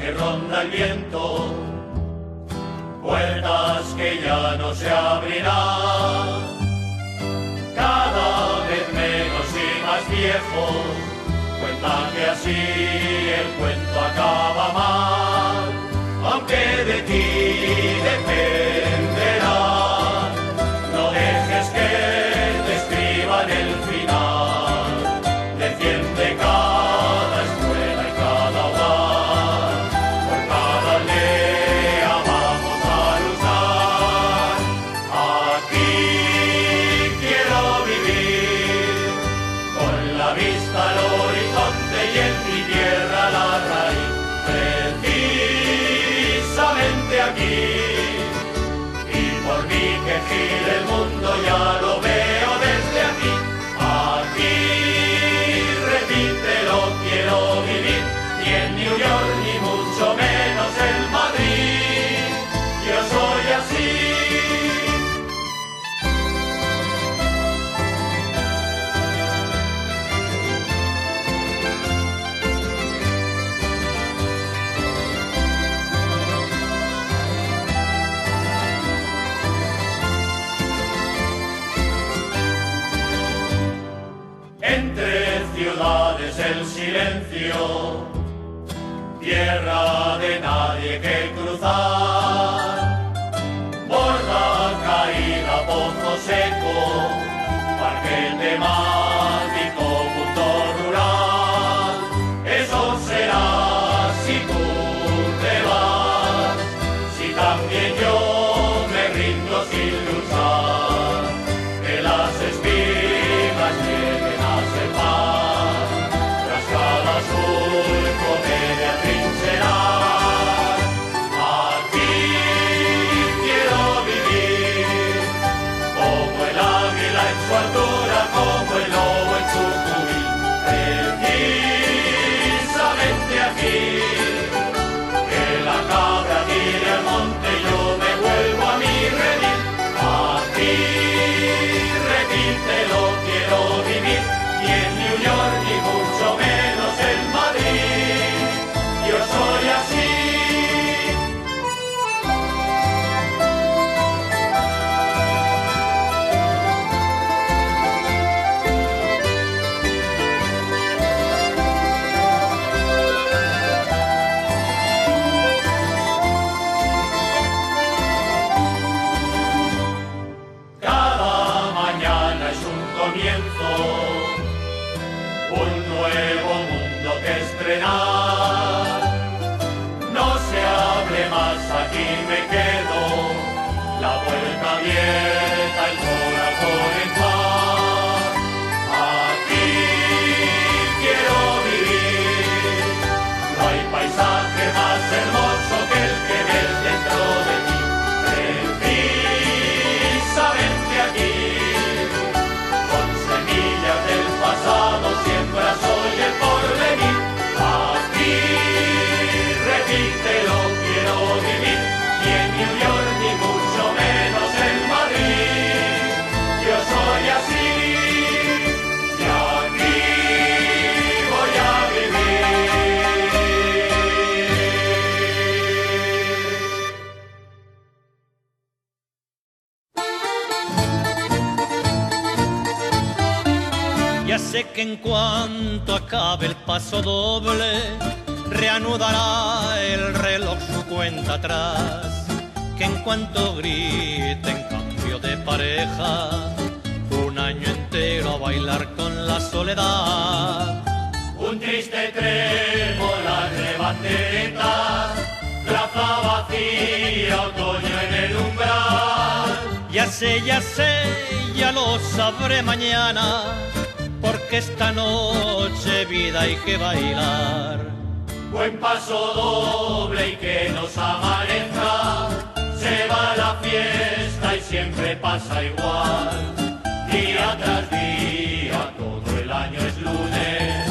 que ronda el viento, puertas que ya no se abrirán, cada vez menos y más viejos, cuentan que así el cuento acaba mal, aunque de ti dependerá, no dejes que te escriban el final, defiende cada escuela y cada hogar, por cada aldea vamos a luchar. Aquí quiero vivir, con la vista al horizonte y en mi tierra la raíz, precisamente aquí, y por mí que gire el mundo ya lo veo desde aquí. Aquí, repítelo, quiero vivir, ni en New York ni mucho menos en Madrid, yo soy así. Entre ciudades el silencio, tierra de nadie que cruzar, borda caída, pozo seco, parque temático, punto rural. Eso será si tú te vas, si también yo me rindo sin luchar, que las espigas lleguen a ser paz, tras cada surco de atrincherar. Aquí quiero vivir, como el águila en su altura, como el lobo en su jubil, precisamente aquí, que la cabra tire al monte y yo me vuelvo a mi redil. Aquí, repítelo, quiero vivir, ni en New York ni mucho menos en Madrid, yo soy así. Cada mañana es un comienzo, un nuevo mundo que estrenar. No se hable más, aquí me quedo, la puerta abierta, el corazón en paz. Aquí quiero vivir, no hay paisaje más hermoso que el que ves dentro de ti, precisamente aquí, con semillas del pasado siembras hoy el porvenir. Aquí, repítelo, quiero vivir, ni en New York ni mucho menos en Madrid, yo soy así, y aquí voy a vivir. Ya sé que en cuanto acabe el paso doble, reanudará el reloj su cuenta atrás, que en cuanto grite en cambio de pareja, un año entero a bailar con la soledad. Un triste trémola de banderetas, plaza vacía, otoño en el umbral. Ya sé, ya lo sabré mañana, porque esta noche vida hay que bailar. Buen paso doble y que nos amanezca, se va la fiesta y siempre pasa igual. Día tras día, todo el año es lunes.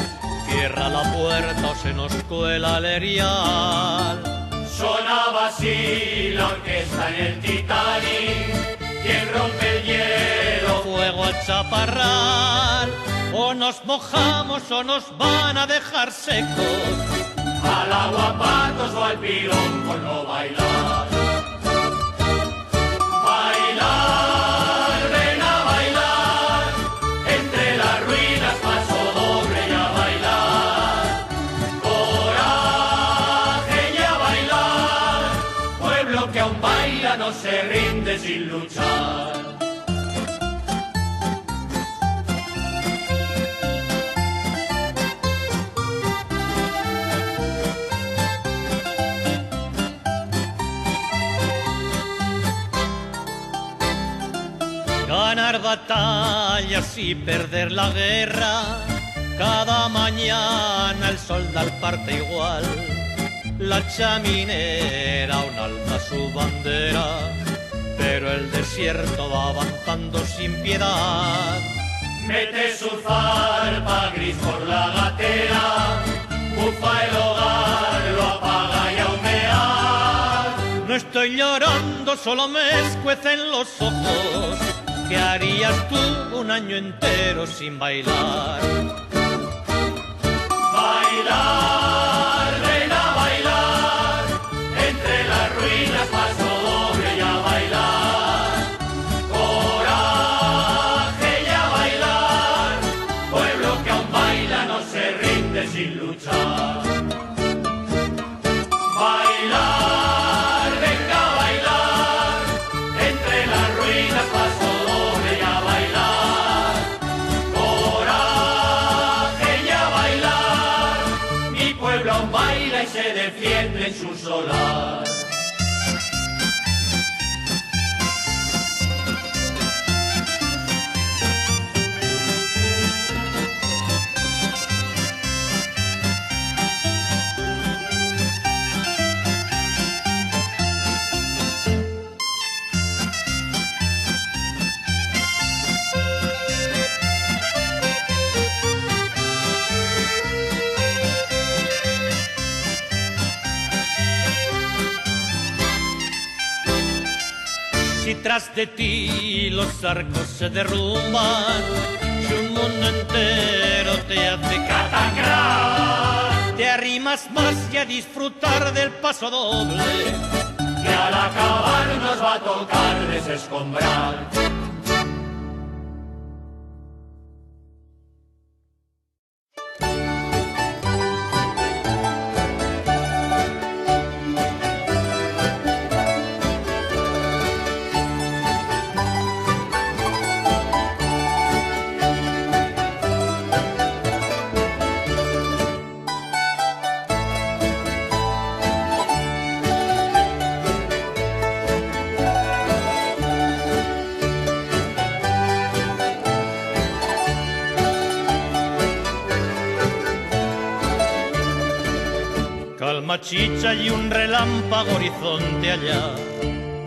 Cierra la puerta o se nos cuela el erial. Sonaba así la orquesta en el Titanic. ¿Quién rompe el hielo? Fuego al chaparral. O nos mojamos o nos van a dejar secos. al aguapatos o al pirón por no bailar. Bailar, ven a bailar, entre las ruinas paso doble y a bailar. Coraje y a bailar, pueblo que aún baila no se rinde sin luchar. Ganar batallas y perder la guerra, cada mañana el sol da el parte igual. La chaminera aún alza su bandera, pero el desierto va avanzando sin piedad. Mete su zarpa gris por la gatera, bufa el hogar, lo apaga y a humear. No estoy llorando, solo me escuecen los ojos. ¿Qué harías tú un año entero sin bailar? Bailar, ven a bailar, entre las ruinas paso doble y a bailar. Coraje y a bailar, pueblo que aún baila no se rinde sin luchar. Bailar, venga a bailar, entre las ruinas paso doble y a bailar. Coraje y a bailar, mi pueblo aún baila y se defiende en su solar. Si tras de ti los arcos se derrumban, si un mundo entero te hace catacrán, te arrimas más y a disfrutar del paso doble, Que al acabar nos va a tocar desescombrar. calma chicha y un relámpago horizonte allá,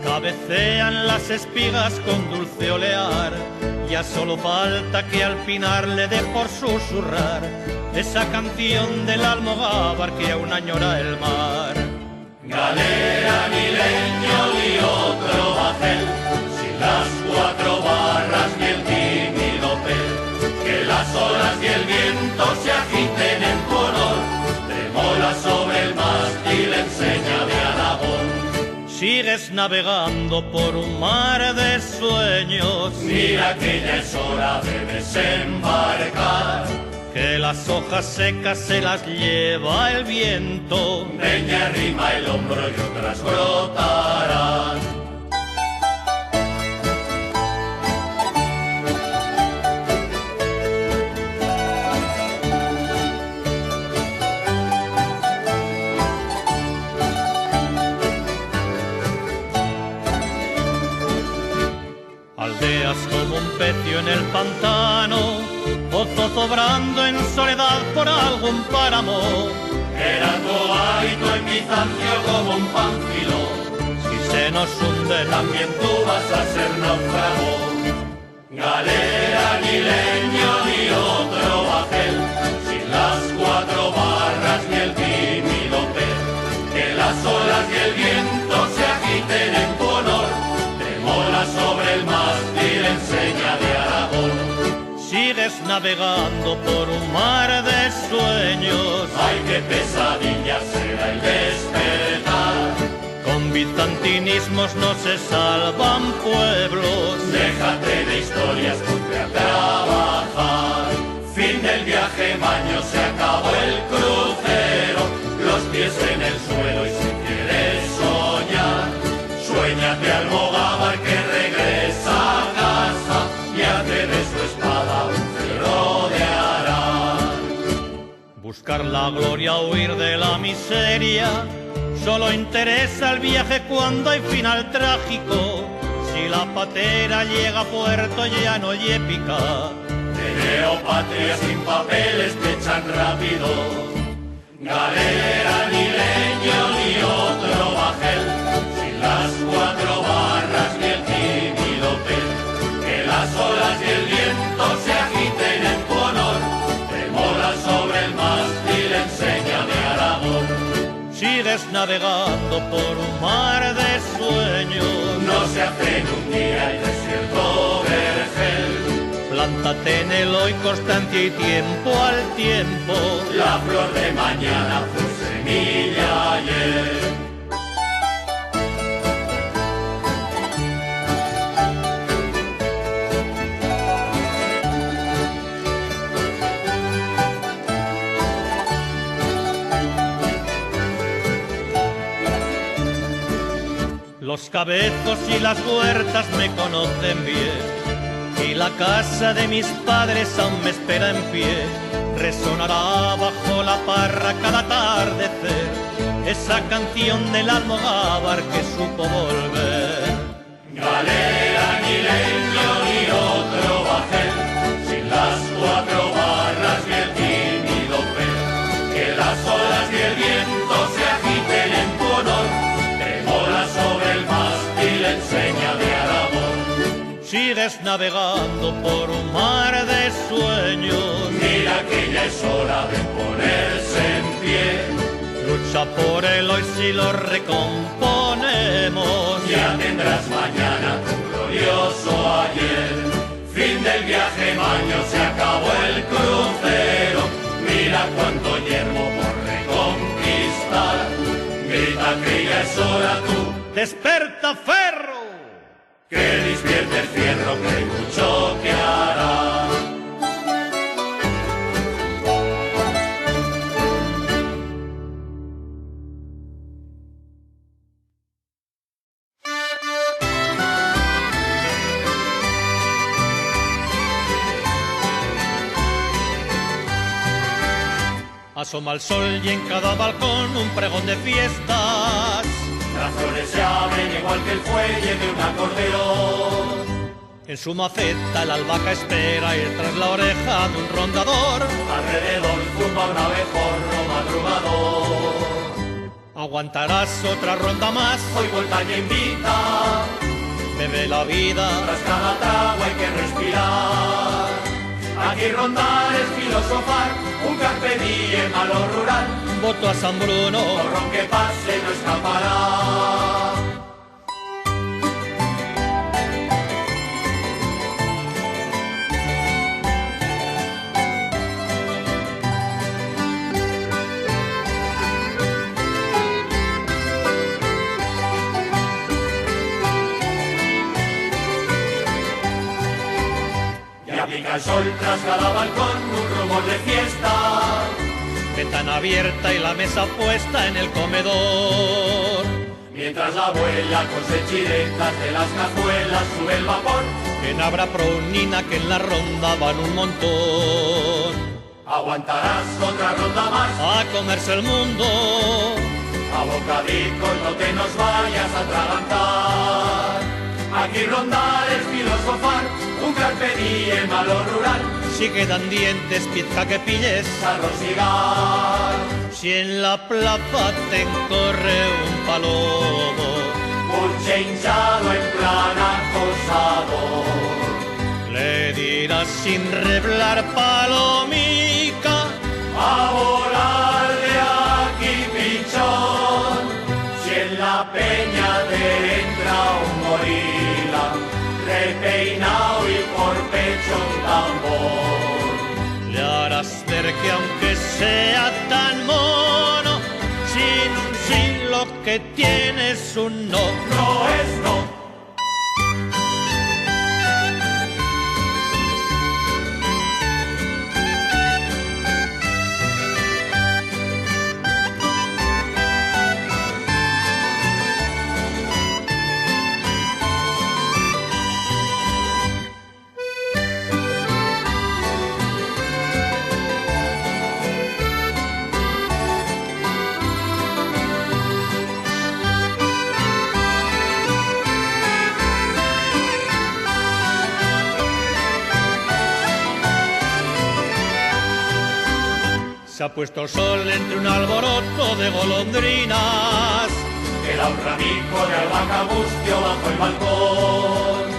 cabecean las espigas con dulce olear. Ya solo falta que al pinar le dé por susurrar esa canción del almogávar que aún añora el mar. Galera ni leño ni otro bajel, sin las cuatro barras ni el tímido pel, que las olas y el viento se agiten en tu honor, tremola sobre el mástil enseña de Aragón. Sigues navegando por un mar de sueños, Mira que ya es hora de desembarcar, que las hojas secas se las lleva el viento. Peña arrima el hombro y otras brotarán. Aldeas como un pecio en el pantano, pozos obrando en soledad por algún páramo. Era tu hábito en Bizancio como un pánfilo, Si se nos hunde también tú vas a ser náufrago. Galera ni leño ni otro bajel, sin las cuatro barras ni el tímido pez, que las olas y el viento se agiten en tu honor, tremola sobre el mástil enseña de Aragón. Sigues navegando por un mar de sueños. Ay, qué pesadilla será el despertar. Con bizantinismos no se salvan pueblos. Déjate de historias, ponte a trabajar. Fin del viaje, Maño, se acabó el crucero. Los pies en el suelo y si quieres soñar, suéñate Almogávar que regresa a casa y hace de su espada un cerro de Arán. Buscar la gloria, huir de la miseria, solo interesa el viaje cuando hay final trágico. Si la patera llega a puerto llano y épica, de patria sin papeles te echan rápido. Galera, ni leño, ni otro bajel, sin las 4 barras ni el tímido pez. Que las olas y el viento se agiten en tu honor, tremola sobre el mástil, enséñame Aragón. Sigues navegando por un mar de sueños. No se hace en un día el desierto vergel. Plántate en el hoy, constancia y tiempo al tiempo. La flor de mañana fue semilla ayer. Los cabezos y las huertas me conocen bien, y la casa de mis padres aún me espera en pie. Resonará bajo la parra cada atardecer esa canción del Almogávar que supo volver. Galera, ni leño, ni otro bajel, sin las 4 barras ni el tímido pez. Que las olas y el viento se agiten en tu honor, tremola sobre el mástil, enséñame Aragón. Sigues navegando por un mar de sueños. Mira que ya es hora de ponerse en pie. Lucha por el hoy si lo recomponemos. Ya tendrás mañana tu glorioso ayer. Fin del viaje, Maño, se acabó el crucero. Mira cuánto yermo por reconquistar. Grita que ya es hora tú. ¡Desperta, ferro! Que despierte el fierro, que hay mucho que hará. Asoma el sol y en cada balcón un pregón de fiestas. Las flores se abren igual que el fuelle de un acordeón. En su maceta la albahaca espera ir tras la oreja de un rondador. Alrededor zumba un abejorro madrugador. Aguantarás otra ronda más, Hoy Voltaña invita, bebe la vida. tras cada trago hay que respirar. Aquí rondar es filosofar, un carpe diem a lo rural. Voto a San Bruno. Corrón que pase no escapará. Ya pica el sol tras cada balcón, un rumor de fiesta. Ventana abierta y la mesa puesta en el comedor. Mientras la abuela con sechiretas de las cazuelas sube el vapor. En Abra Prounina que en la ronda van un montón. Aguantarás otra ronda más, A comerse el mundo. a bocadicos no te nos vayas a atragantar. Aquí rondar es filosofar, un carpe diem a lo rural. Si quedan dientes, pizca que pilles. A rosigar, Si en la plaza te encorre un palomo, buche hinchado en plan acosador. le dirás sin reblar palomica. A volar de aquí pichón, si en la peña te entra un gorila, repeinado y por pecho un tambor. acerque aunque sea tan mono. Sin un sí lo que tiene es un no. No es no. Se ha puesto el sol entre un alboroto de golondrinas. Queda un ramico de albahaca mustio bajo el balcón.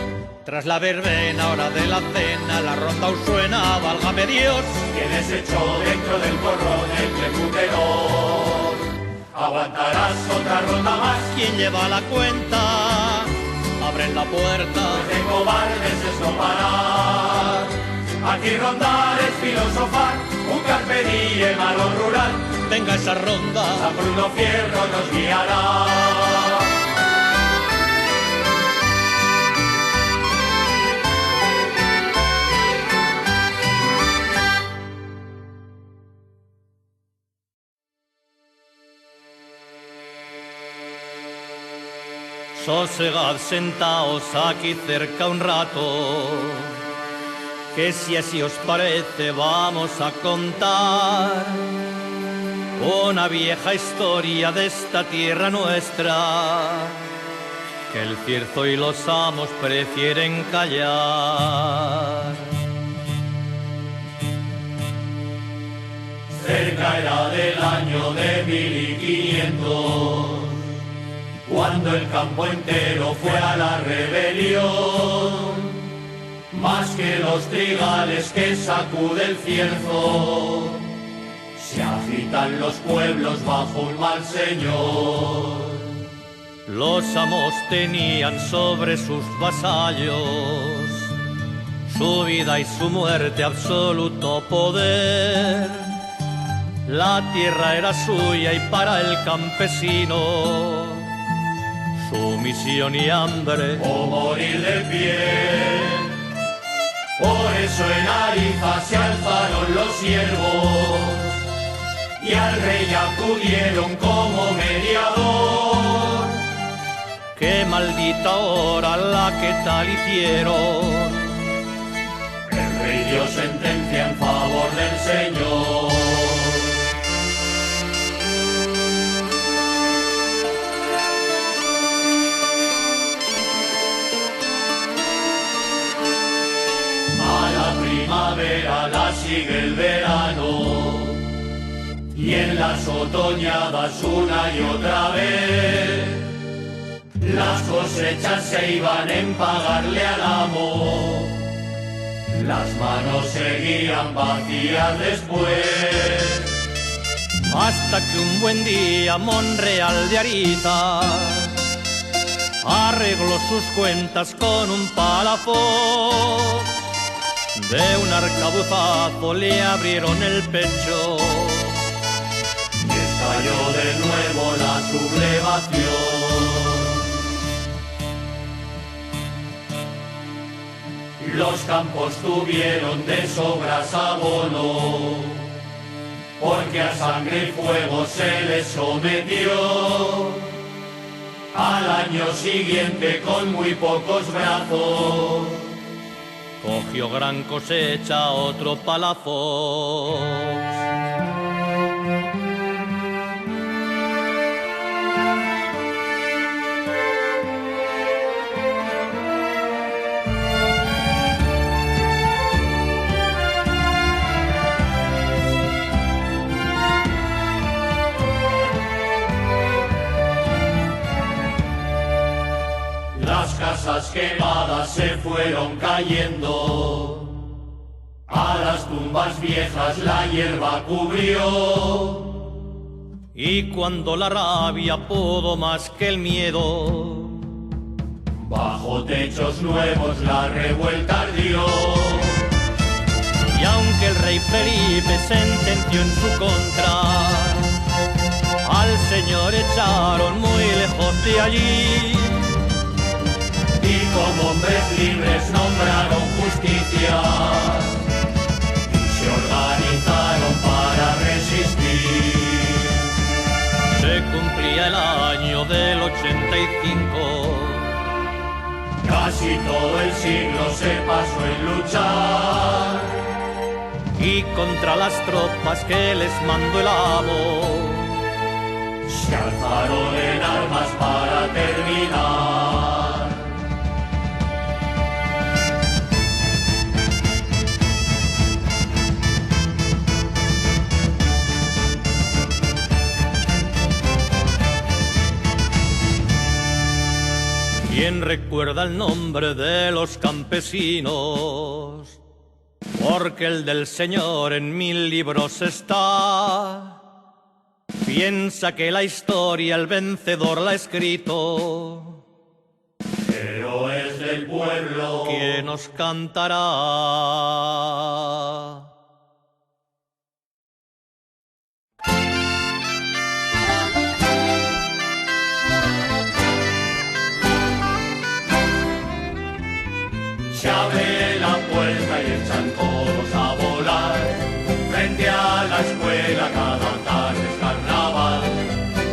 Tras la verbena, hora de la cena, la ronda os suena, válgame Dios. Quienes echó dentro del porrón el cleputerón. Aguantarás otra ronda más. ¿Quién lleva la cuenta? Abren la puerta. Pues de cobardes es no parar. Aquí rondar es filosofar, un carpe diem a lo rural. Venga esa ronda, San Bruno Fierro nos guiará. Sosegad, sentaos aquí cerca un rato, que si así os parece vamos a contar una vieja historia de esta tierra nuestra, que el Cierzo y los amos prefieren callar. Cerca era del año de 1500, cuando el campo entero fue a la rebelión. Más que los trigales que sacude el Cierzo, se agitan los pueblos bajo un mal señor. Los amos tenían sobre sus vasallos su vida y su muerte, absoluto poder. La tierra era suya y para el campesino sumisión y hambre O morir de pie. Por eso en Ariza se alzaron los siervos y al rey acudieron como mediador. qué maldita hora la que tal hicieron. El rey dio sentencia en favor del Señor. Primavera la sigue el verano y en las otoñadas una y otra vez las cosechas se iban en pagarle al amo, las manos seguían vacías después, hasta que un buen día Monreal de Ariza arregló sus cuentas con un palafox. De un arcabuzazo le abrieron el pecho y estalló de nuevo la sublevación. Los campos tuvieron de sobras abono, porque a sangre y fuego se les sometió. Al año siguiente con muy pocos brazos cogió gran cosecha otro palafox. Las casas quemadas se fueron cayendo, a las tumbas viejas la hierba cubrió. Y cuando la rabia pudo más que el miedo, bajo techos nuevos la revuelta ardió. y aunque el rey Felipe Felipe sentenció en su contra. Al señor echaron muy lejos de allí. Y como hombres libres nombraron justicia y se organizaron para resistir. Se cumplía el año del 85. Casi todo el siglo se pasó en luchar. Y contra las tropas que les mandó el amo, se alzaron en armas para terminar. ¿Quién recuerda el nombre de los campesinos? Porque el del Señor en 1000 libros está. Piensa que la historia el vencedor la ha escrito. Héroes del pueblo, ¿quién nos cantará? Se abre la puerta y echan todos a volar. Frente a la escuela cada tarde es carnaval.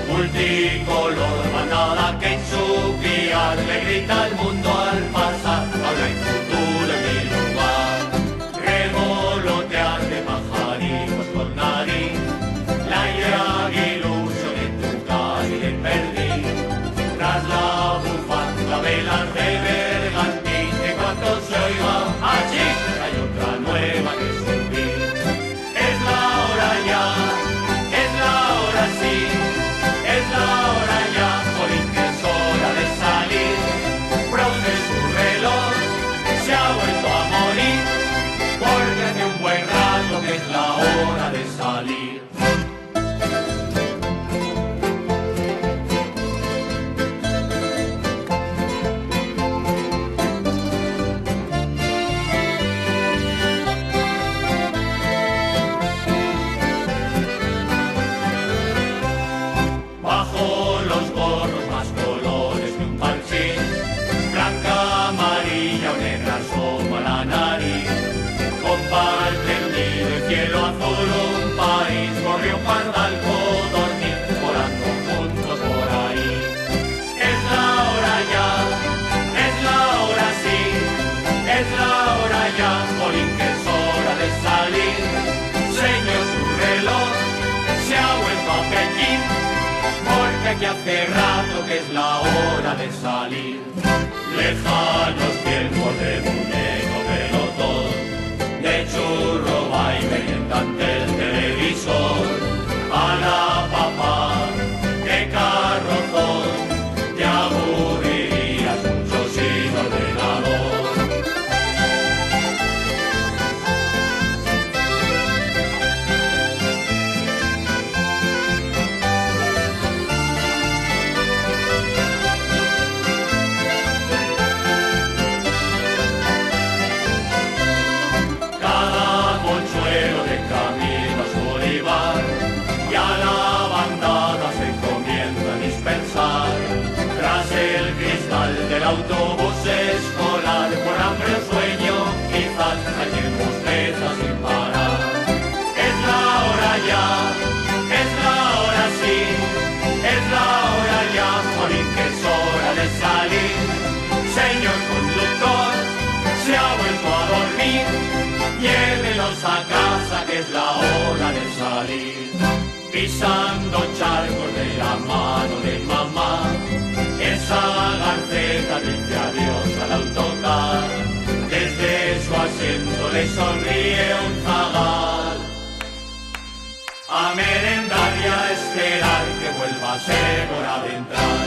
Multicolor bandada que en su guía le grita al mundo al pasar. Ahora hay futuro en mi lugar. Revolotear de pajaritos con nariz. La idea ilusión en tu calle perdí. Tras la bufanda velas de bergantín. Se oiga allí, hay otra nueva que subir. Es la hora ya, es la hora sí, es la hora ya, jolín que es hora de salir. Brown de su reloj se ha vuelto a morir, porque hace un buen rato que es la hora de salir. Que hace rato que es la hora de salir. Lejanos tiempos de muñeco pelotón, de churro baile y ante el televisor. A la papá de carrozón te aburrirías mucho sin ordenador. Del autobús escolar, por hambre o sueño, quizás hay quien bosteza sin parar. Es la hora ya, es la hora sí, es la hora ya, jolín que es hora de salir. Señor conductor, se ha vuelto a dormir, llévelos a casa que es la hora de salir. Pisando charcos de la mano de mamá, esa garceta dice adiós al autocar. Desde su asiento le sonríe un zagal. A merendar y a esperar que vuelva a ser hora de entrar.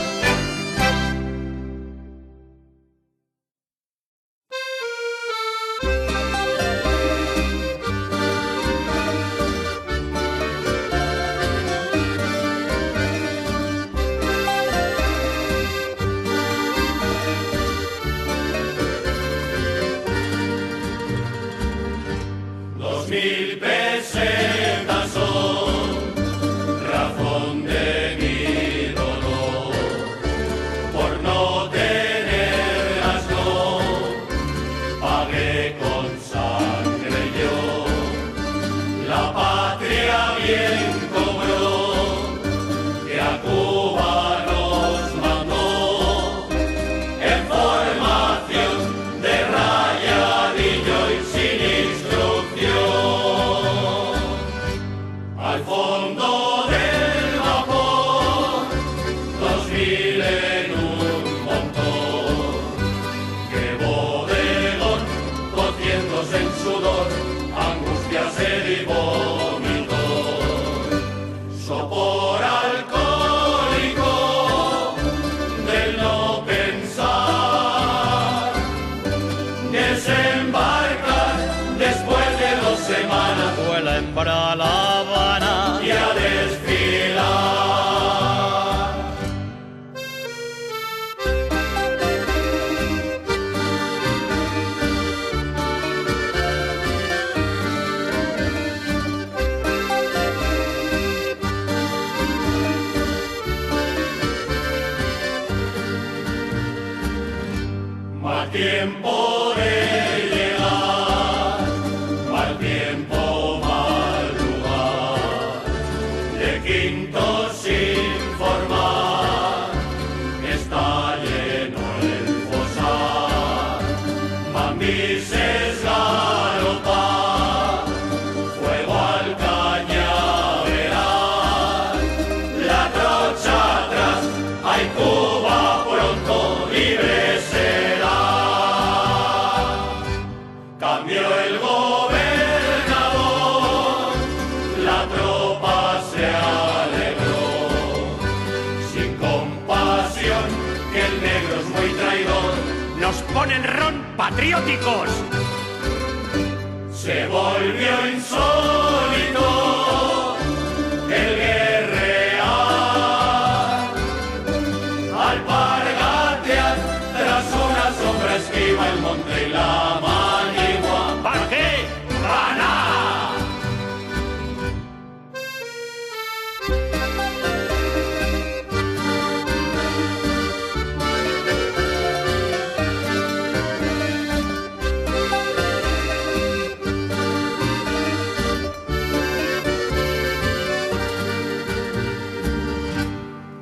Mil pesetas La patria bien cobró, que a Cuba nos mandó en formación de rayadillo y sin instrucción. Al fondo del vapor, 2000 en un montón, que bodegón, cociéndose en sudor, angustia, sed y vómito, sopor alcohólico del no pensar, desembarcar después de 2 semanas, fue la hembra a La Habana y a desfilar. Mal tiempo de llegar, mal tiempo, mal lugar, de Quinto sin formar, está lleno el fosar, mambises galopar, fuego al cañaveral, la trocha atrás, hay Cuba pronto libre será. Cambió el gobernador, la tropa se alegró, sin compasión, que el negro es muy traidor. Nos ponen ron patrióticos. Se volvió insólito el guerrear, alpargatear tras una sombra esquiva el monte y la manigua. ¿Para qué? ¡Gana!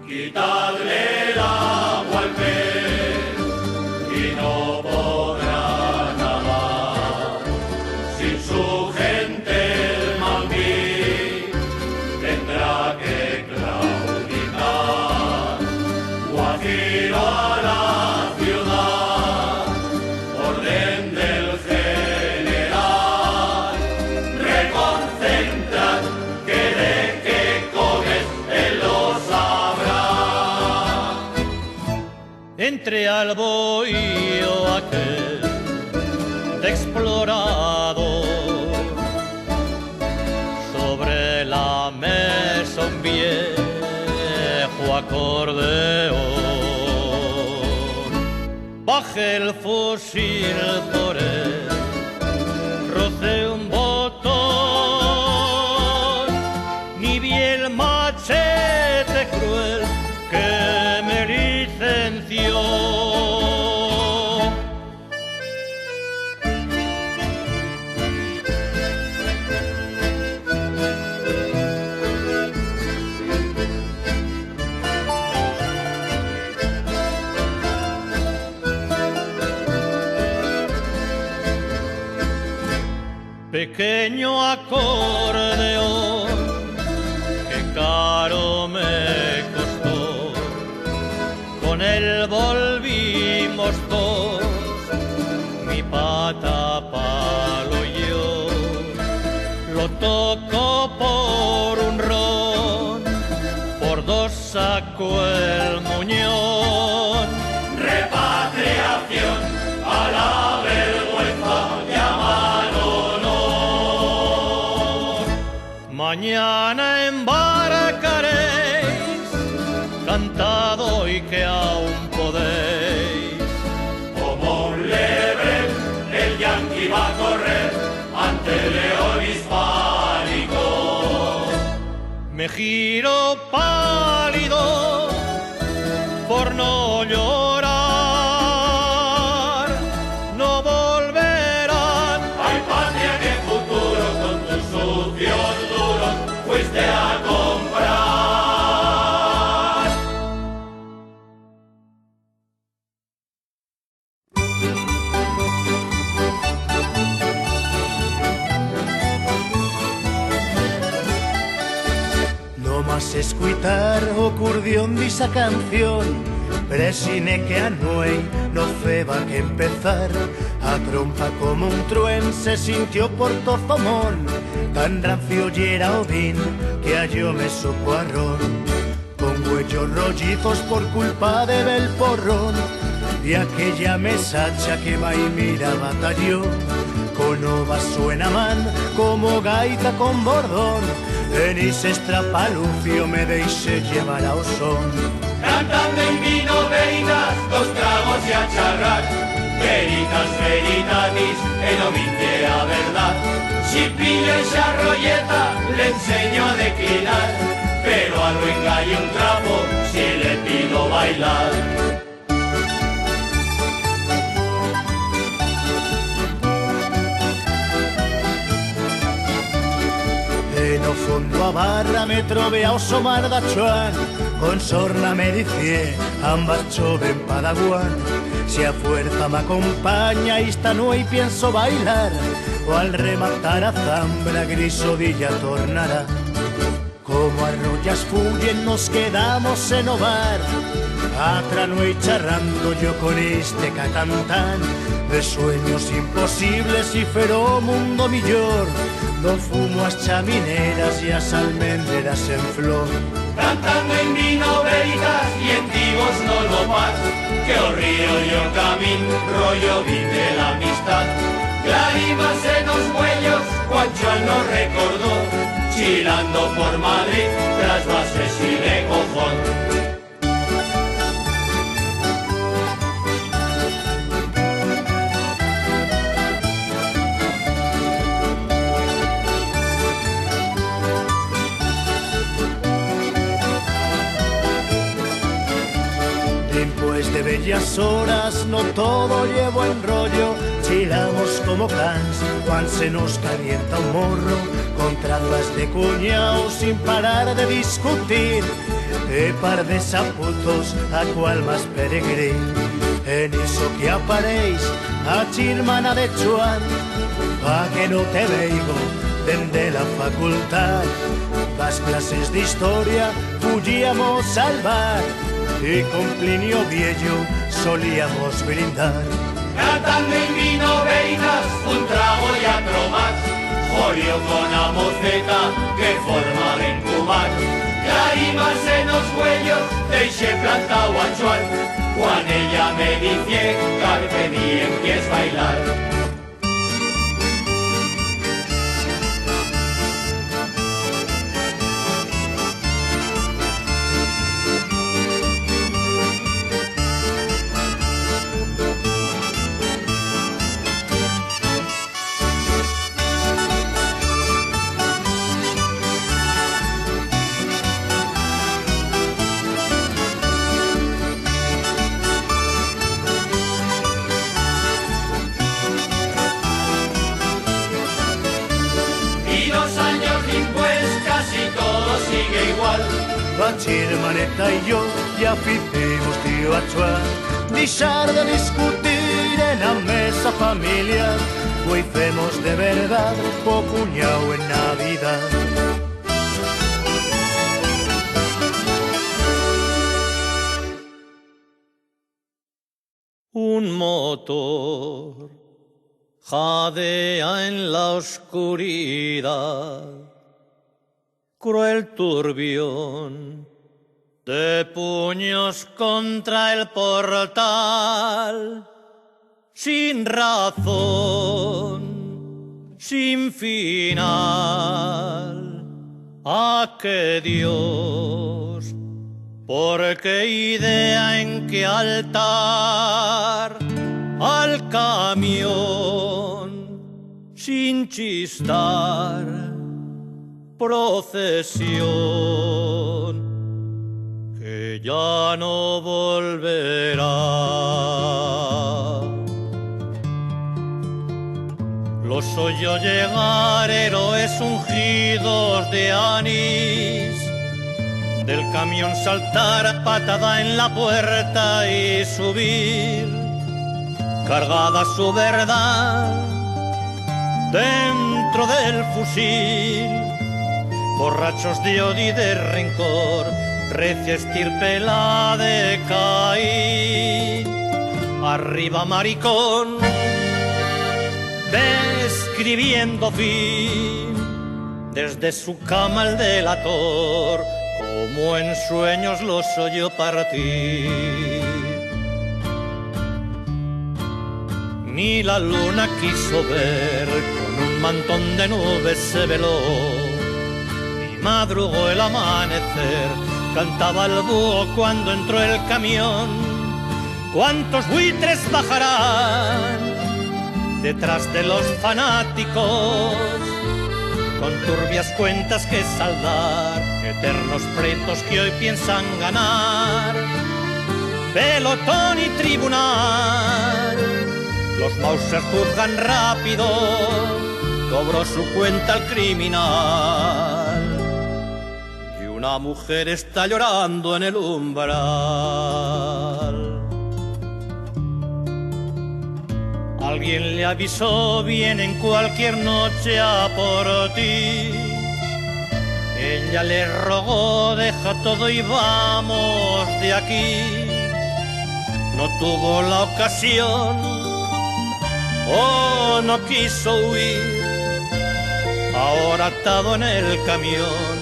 Quitadle el agua al pez y no podrá nadar. Sin su gente el mambí tendrá que claudicar. Guajiro a la ciudad, orden del general. Reconcentrar, que de que comes él lo sabrá. entre al bohío aquel de explorador. Sobre la mesa un viejo acordeón. Baje el fusil por él, roce un botón, ni vi el machete cruel que me licenció. Pequeño acordeón que caro me costó, con él volvimos dos, mi pata palo y yo. Lo toco por un ron, por dos sacó el muñón. Repatriación a la vergüenza llaman honor. Mañana embarcaréis, cantado y que aún podéis. Como un lebre, el yanqui va a correr ante el león hispánico. Me giro pálido por no llorar, no volverán. Hay patria que futuro con tu sucio vas escuitar o curdión disa canción, presine que a nuei no feba que empezar. A trompa como un truen se sintió por tozomón, tan rancio yera o vin que a yo me supo a ron. Con huellos rollizos por culpa de bel porrón, y aquella mesacha que va y mira batalló. Con ovas suena man como gaita con bordón, en ese estrapalucio me deixe llevar ao son. Cantando en vino veritas, dos tragos y a charrar, veritas veritatis, en omite a verdad. Si pillo esa rolleta, le enseño a declinar, pero a lo engañe un trapo si le pido bailar. No fondo a barra me trove ao somar da Chuan, con sorna me dicie, ambas choven padaguán. Si a fuerza me acompaña esta noche pienso bailar, o al rematar a zambra grisodilla tornará. Como arroyas fuyen nos quedamos en hogar, atra noche charrando yo con este catantán, de sueños imposibles y feroz mundo millor. No fumo as chamineras y as almendreras en flor. Cantando en vino veritas y en tibos no lo más, que o río y o camín, rollo vive la amistad. Lágrimas en los cuellos, Juancho no recordó, chilando por Madrid, tras bases y de cojón. Después de bellas horas no todo llevo en rollo, chilamos como cans, Juan se nos calienta un morro, contradas de cuñao sin parar de discutir, de par de saputos a cual más peregrín. En eso que aparéis a chirmana de Chuan, pa que no te veigo dende la facultad, las clases de historia fullíamos al bar, y con Plinio Viejo solíamos brindar. Cantando en vino veritas, un trago y otro más, Julio con la moceta, que forma de encubar. Lágrimas en los cuellos, deixe plantado a Chuan, Juan ella me dice, carpe diem que es bailar. La chirmaneta y yo ya ficimos tío a Chuan, deixar de discutir en la mesa familiar, hoy hacemos de verdad po cuñao en Navidad. Un motor jadea en la oscuridad, cruel turbión de puños contra el portal, sin razón, sin final. ¿A qué Dios? ¿Por qué idea en qué altar? Al camión sin chistar, procesión que ya no volverá. Los oyó llegar héroes ungidos de anís, del camión saltar patada en la puerta y subir, cargada su verdad dentro del fusil. borrachos de odio y de rencor, recia estirpe la de Caín. Arriba maricón, describiendo fin, desde su cama el delator, como en sueños los oyó partir. Ni la luna quiso ver, con un mantón de nubes se veló, y madrugó el amanecer, cantaba el búho cuando entró el camión. ¿Cuántos buitres bajarán detrás de los fanáticos, con turbias cuentas que saldar, eternos pretos que hoy piensan ganar? Pelotón y tribunal, los Mausers juzgan rápido, cobró su cuenta el criminal, y una mujer está llorando en el umbral. Alguien le avisó, vienen cualquier noche a por ti. Ella le rogó, deja todo y vamos de aquí. No tuvo la ocasión, o no quiso huir. Ahora atado en el camión,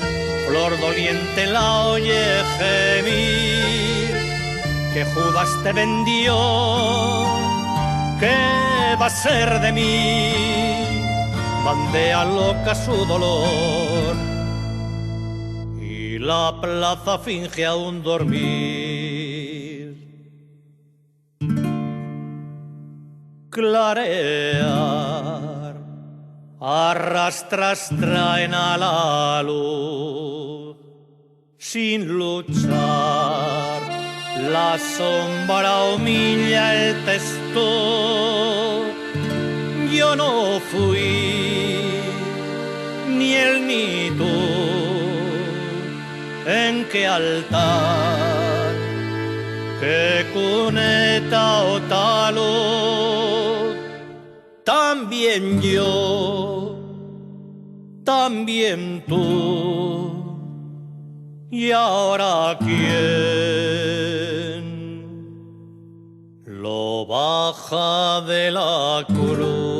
flor doliente la oye gemir. Que Judas te vendió, ¿qué va a ser de mí? Bandea loca su dolor y la plaza finge aún dormir. Clarear, arrastras traen a la luz sin luchar. La sombra humilla el texto. Yo no fui ni él ni tú. ¿En qué altar, qué cuneta o talud? También yo, también tú. ¿Y ahora quién lo baja de la cruz?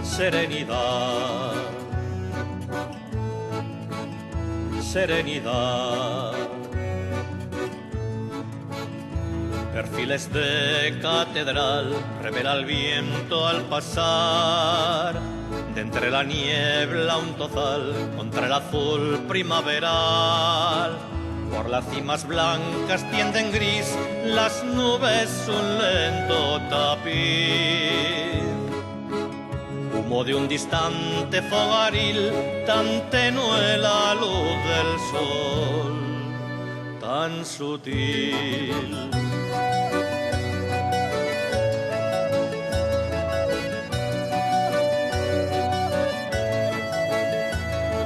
Serenidad, serenidad, perfiles de catedral, revela el viento al pasar, de entre la niebla un tozal, contra el azul primaveral, por las cimas blancas tienden gris, las nubes un lento tapiz. Humo de un distante fogaril, tan tenue la luz del sol, tan sutil.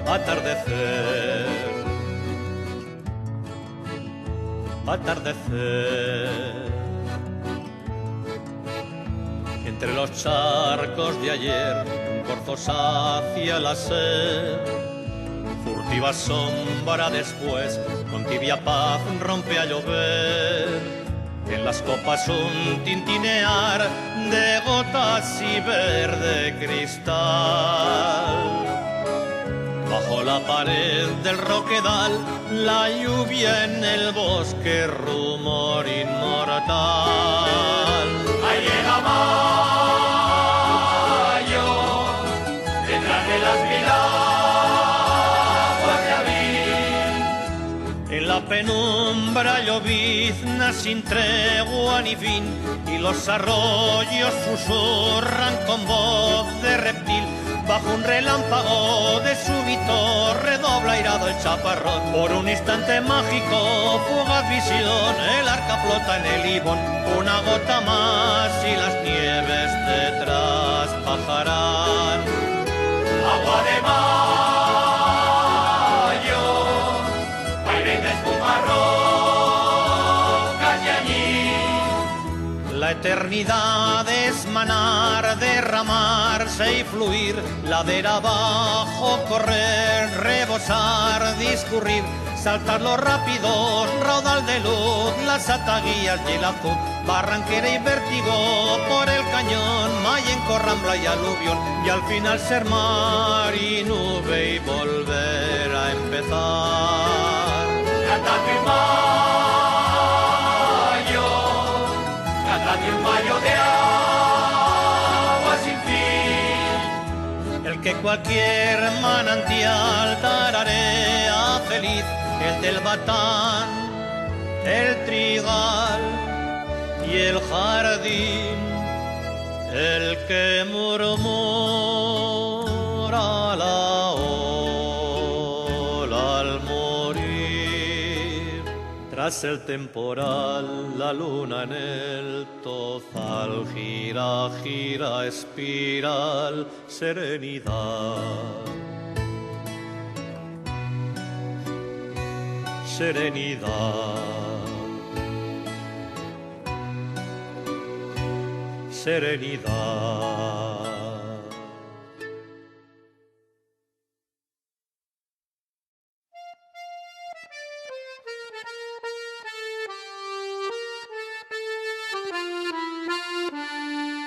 Atardecer, atardecer. Entre los charcos de ayer, un corzo sacia la sed. Furtiva sombra después, con tibia paz rompe a llover. En las copas un tintinear de gotas y verde cristal. Bajo la pared del roquedal, la lluvia en el bosque, rumor inmortal. Ahí llega mayo, detrás de las viraguas de abril. En la penumbra llovizna sin tregua ni fin, y los arroyos susurran con voz de reptil. Bajo un relámpago de súbito redobla enflairado el chaparrón. Por un instante mágico, fugaz visión, el arca flota en el ibón. Una gota más y las nieves detrás bajarán. Agua de mayo, baile de espuma rocas y añil. La eternidad es manar, derramarse y fluir, ladera abajo, correr, rebosar, discurrir, saltar los rápidos, raudal de luz, las ataguías y el azul, barranquera y vértigo por el cañón, Mayenco, Rambla y aluvión, y al final ser mar y nube y volver a empezar. Cántate un mayo de agua sin fin. El que cualquier manantial tararea feliz, el del batán, el trigal y el jardín, el que murmura la ola al morir. Tras el temporal, la luna en el tozal gira, gira, espiral, serenidad. Serenidad, serenidad.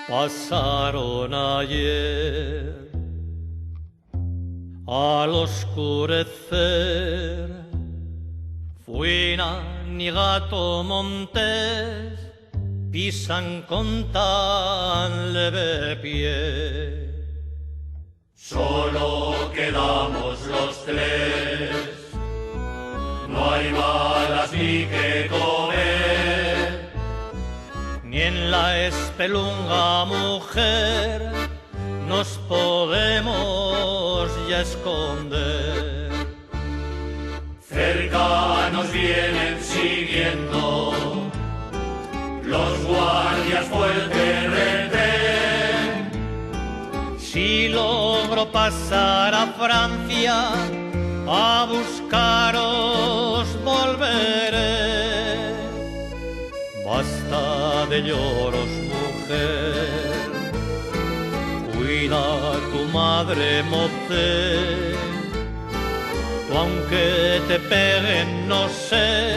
Pasaron ayer al oscurecer. Fuinan y Gato Montes pisan con tan leve pie. Solo quedamos los tres, no hay balas ni que comer. Ni en la espelunga, mujer, nos podemos ya esconder. Cerca nos vienen siguiendo los guardias fuertes retén. Si logro pasar a Francia, a buscaros volveré. Basta de lloros, mujer, cuida a tu madre, mocé. Aunque te peguen, no sé,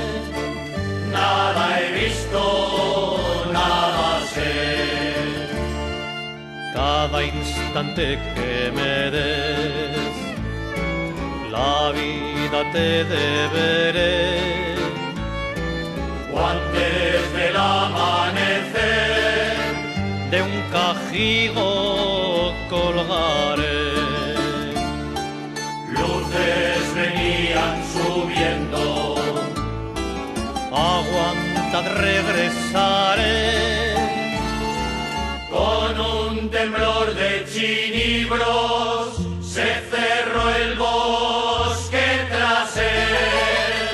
Nada he visto, nada sé. cada instante que me des, la vida te deberé. Antes del amanecer, De un cajigo colgaré. luces venían subiendo. Aguantad, regresaré. Con un temblor de chinibros se cerró el bosque tras él.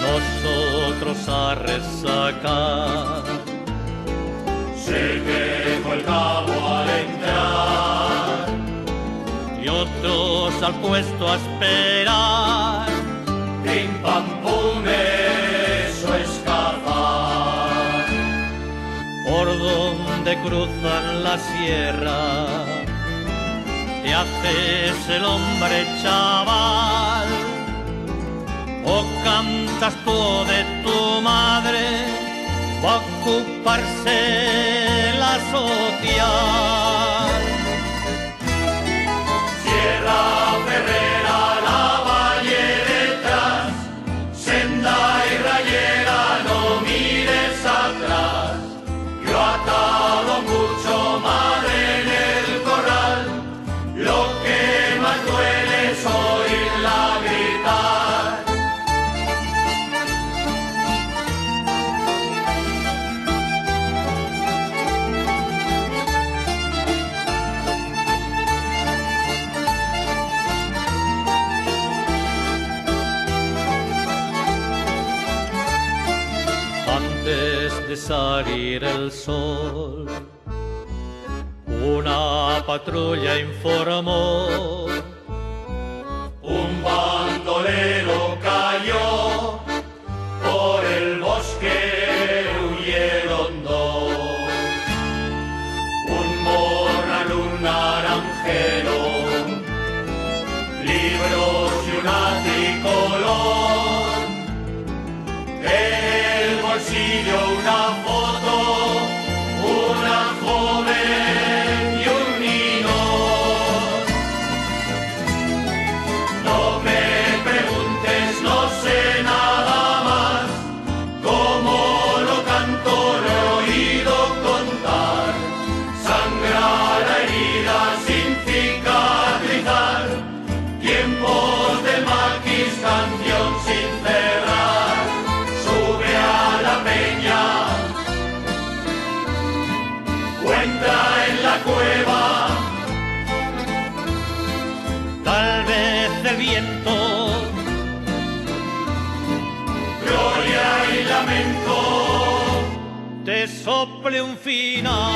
Nosotros a resacar, Se quejó el cabo al entrar. y otros al puesto a esperar. Pim pam pum, eso es cazar. Por donde cruzan la sierra, te haces el hombre chaval, o cantas tú de tu madre, va a ocuparse la social. Sierra Ferrera, la valle detrás, senda y rayera, no mires atrás. Yo he atado mucho madre en el corral, lo que más duele es oírla gritar. Antes de salir el sol, una patrulla informó: Un bandolero cayó, por el bosque huyeron dos. Un morral, un naranjero, libros y una tricolor. El bolsillo una foto, una joven y un niño. No me preguntes, no sé nada más, como lo canto lo he oído contar. Sangra la herida sin cicatrizar, tiempos del maquis, canción sin cerrar. Sube a la peña, o entra en la cueva. tal vez el viento Gloria y lamento, te sople un final.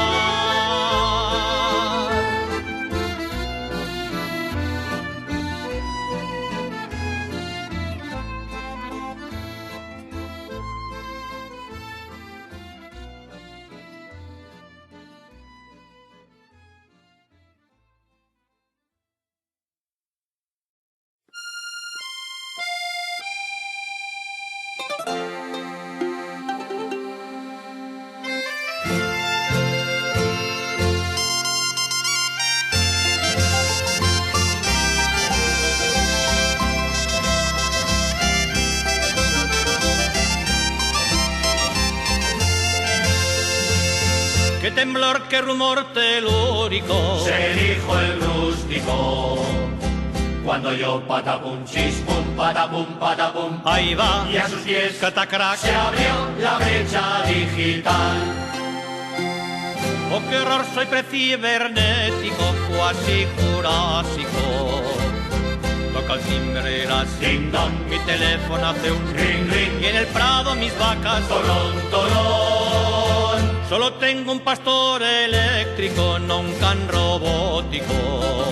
Qué temblor, qué rumor telúrico, se dijo el rústico. Cuando yo patapum, chispum, patapum, ahí va, y a sus pies catacrac. se abrió la brecha digital. Oh, qué horror, soy precibernético, cuasi jurásico. Toca el timbre, Ding dong, mi teléfono hace un ring ring, y en el prado mis vacas. tolón, tolón. Solo tengo un pastor eléctrico, no un can robótico.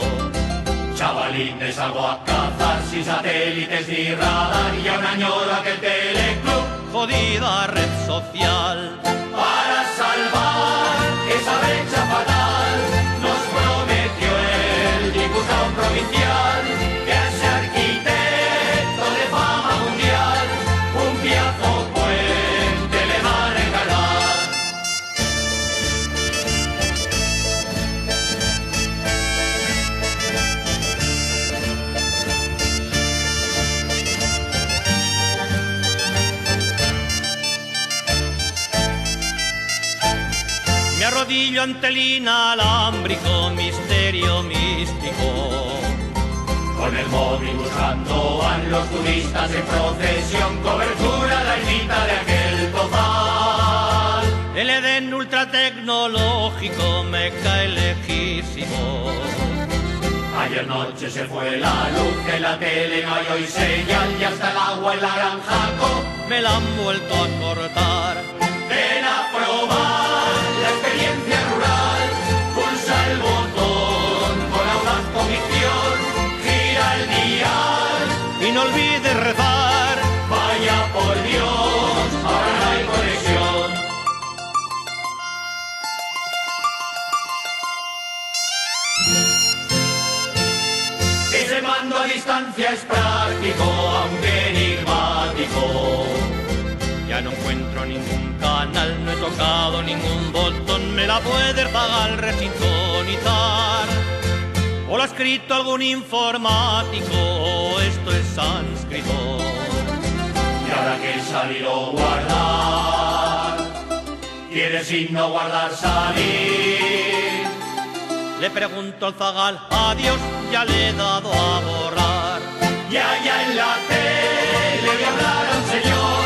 Chavalines, salgo a cazar sin satélites ni radar, y a un añoro aquel teleclub Jodida red social. para salvar esa brecha fatal. Nos prometió el diputado provincial que a ese arquitecto de fama mundial un piazo puente le van a encargar. Me arrodillo ante el inalámbrico, misterio místico. Con el móvil buscando van los turistas en procesión, cobertura la ermita de aquel tozal. El Edén ultratecnológico me cae lejísimo. Ayer noche se fue la luz de la tele, no hay hoy señal y hasta el agua en la granja Me la han vuelto a cortar. ven a probar la experiencia rural. Pulsa el botón con audaz convicción, gira el dial. Y no olvides rezar. Vaya por Dios, ahora no hay conexión. Ese mando a distancia es práctico, aunque enigmático. Ya no encuentro ningún canal, no tocado ningún botón, me la puedes pagar, resintonizar. O lo ha escrito algún informático, esto es sánscrito. Y ahora que salir o guardar, ¿quieres ir no guardar salir? Le pregunto al zagal, adiós, ya le he dado a borrar. Y allá en la tele voy a hablar a un señor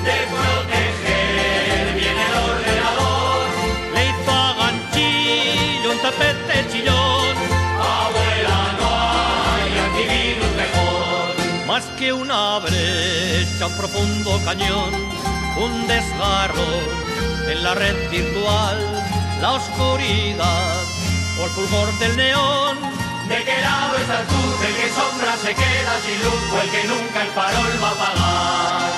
de proteger bien el ordenador. Le hizo a ganchillo un tapete chillón. Abuela, no hay antivirus mejor. Más que una brecha, un profundo cañón, un desgarro en la red virtual, la oscuridad o el fulgor del neón. ¿De qué lado estás tú? ¿De qué sombra se queda sin luz? O el que nunca el farol va a apagar.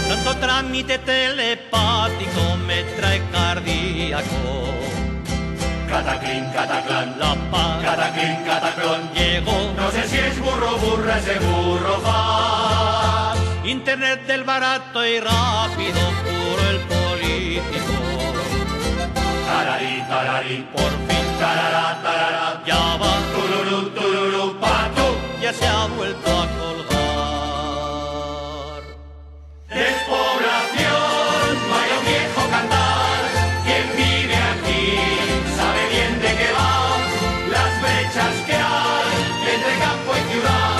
Tanto trámite telepático me trae cardíaco. Cataclín, cataclán, La paz cataclín, cataclón. llegó. No sé si es burro, burra, ese burro fax. Internet del barato y rápido, puro el político. Tararí, tararí, Por fin tarará, tarará. ya va, Tururú, tururú, patú. ya se ha vuelto a colgar. Despoblación, no hay un viejo cantar. Quien vive aquí sabe bien de qué va. Las brechas que hay entre campo y ciudad.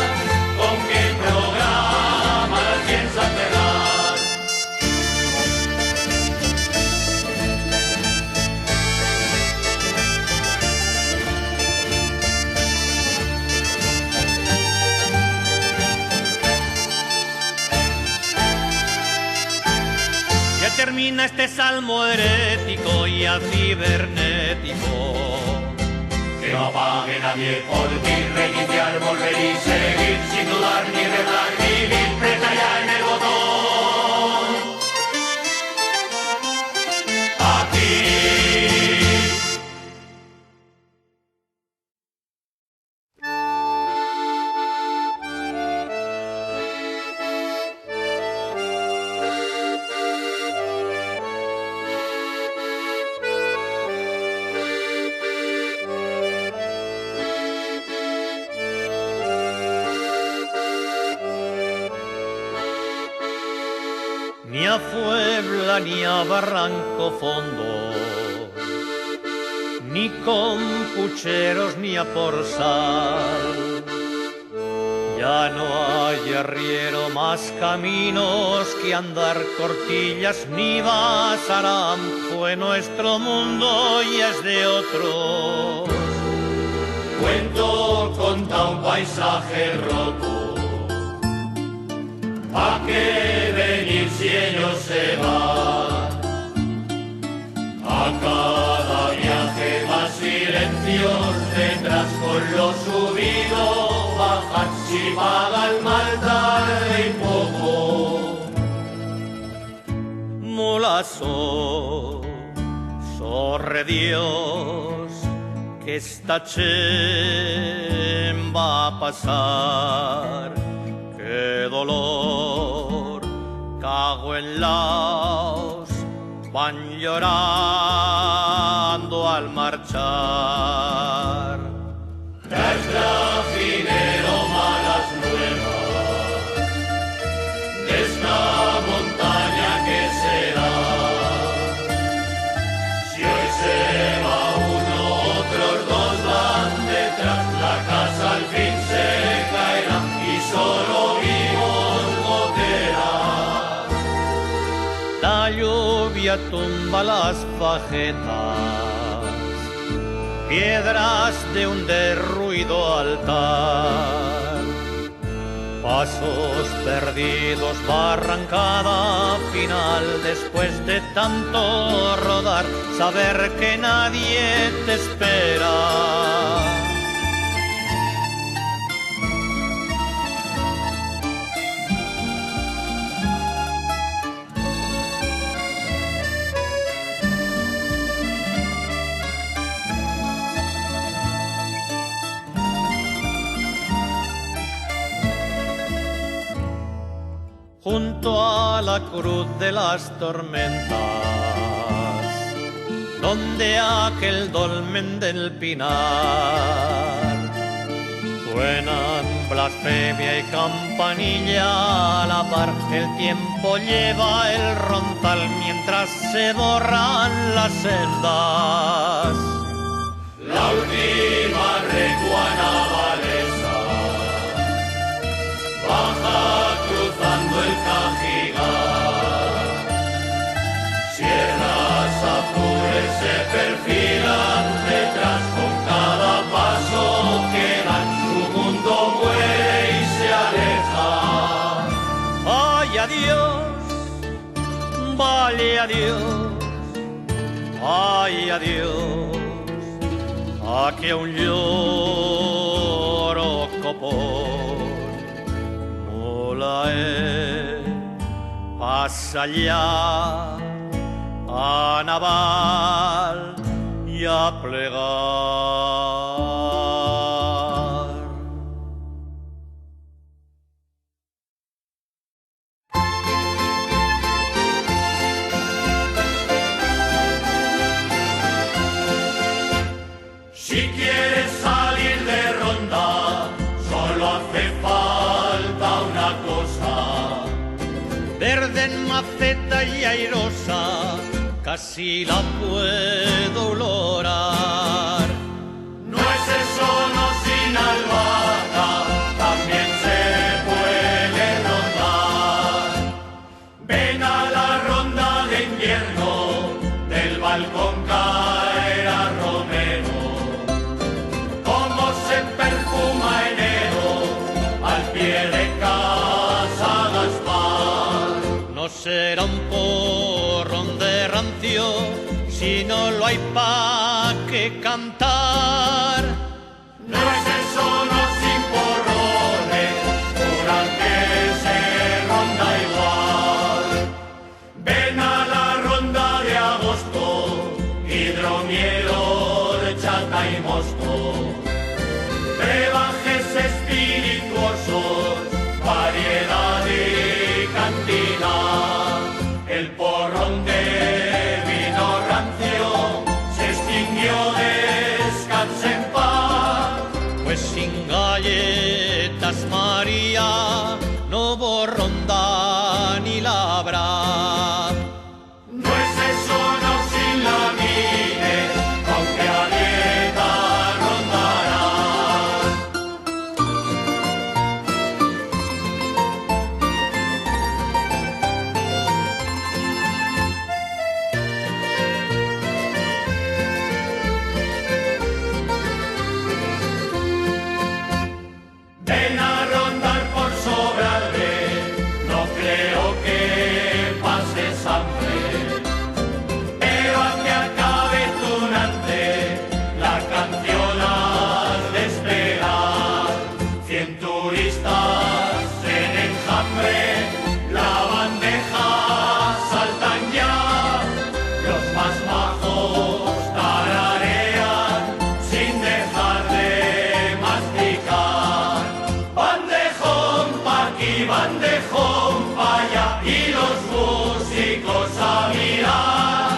¿Con qué programa las piensas cerrar? Ya termina este salmo herético y a cibernético. Que no apague nadie por ti, reiniciar, volver y seguir, sin dudar ni redar, vivir, preta ya en el botón. Aquí. Ni a Puebla ni a Barranco Fondo, ni con pucheros ni a Porzal. Ya no hay arriero más caminos que andar cortillas ni Basarán, fue nuestro mundo y es de otros. Cuento conta un paisaje roto. ¿A qué venir si ellos se van? A cada viaje más silencios detrás con lo subido bajan si pagan mal tarde y poco. Mulazo, sorre Dios, que esta chen va a pasar. Qué dolor, cago en laos, van llorando al marchar. Tras trafinero malas nuevas de esta montaña que será. Si hoy se va uno, otros dos van detrás, la casa al fin se caerá y solo vimos goteras. La lluvia tumba las fajetas, piedras de un derruido altar. Pasos perdidos, barrancada final, después de tanto rodar, saber que nadie te espera. Junto a la cruz de las tormentas, donde aquel dolmen del pinar. Suenan blasfemia y campanilla a la par, el tiempo lleva el rontal mientras se borran las sendas. La última recua navalesa baja cruzando el Cajigal. Sierras azules se perfilan detrás con cada paso que dan. Su mundo muere y se aleja. ¡Ay, adiós! ¡Vale, adiós! ¡Ay, adiós! Aquí un lloro copón, mulae, pasa allá a Naval y a plegar. Si quieres salir de ronda, solo hace falta una cosa. Verde en maceta y airosa, casi la puedo olorar. No es eso, no sin albahaca, también se puede rondar. Ven a la ronda de invierno, del balcón caerá romero. Como se perfuma enero, al pie de casa Gaspar. No será un porrón de rancio si no lo hay pa' que cantar. No es eso, no sin porrones, juran que se ronda igual. Ven a la ronda de agosto, hidromiel, horchata y mosto. Brebajes espirituosos, variedad y cantina. El porrón de vino rancio se extinguió, descansa en paz. Pues sin galletas María no hubo ronda ni la habrá. No es eso, no sin la mine, aunque a dieta rondará. Ven a rondar por Sobrarbe, no creo que pases hambre, pero a que acabe tunante, la canción has de esperar. 100 turistas en enjambre, la bandeja saltan ya, los más majos tararean sin dejar de masticar. Bandejón pa' aquí, bandejón pa' allá, y los músicos a mirar.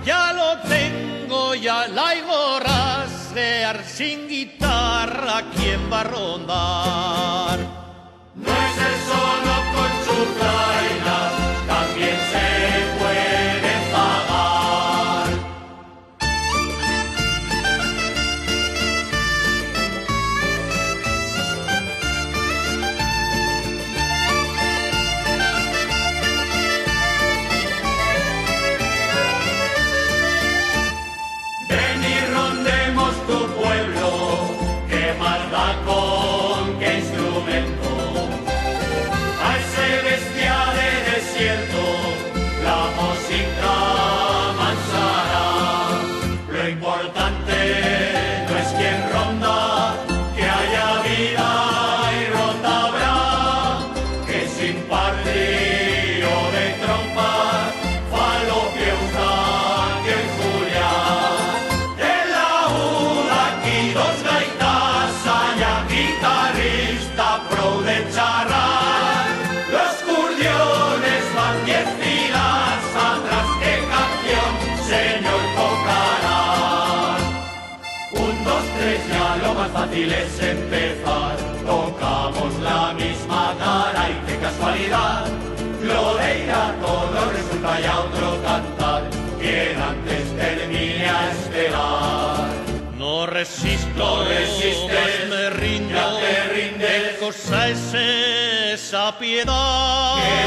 Ya lo tengo, ya la hay rastrear sin guitarra, ¿quién va a rondar? No es eso, no con chuflainas, también se puede pagar. Ven y rondemos tu pueblo, que más da con qué instrumento. A ese bestia de desierto, la música mansará. Lo importante no es quién ronda, que haya vida y ronda habrá, que sin partido de trompas, falopio, eustaquio y Julián. En la UDA aquí dos gaitas, allá guitarrista pro de charrar. Los curdiones van 10 filas atrás, qué canción, señor Coca. tres ya lo más fácil es empezar. Tocamos la misma cara y qué casualidad. Lo de ir a todo resulta ya otro cantar. Quien antes termine a esperar. No resisto, no resistes, me rindo, ya te rindes. ¿Qué cosa es esa piedad? ¿Qué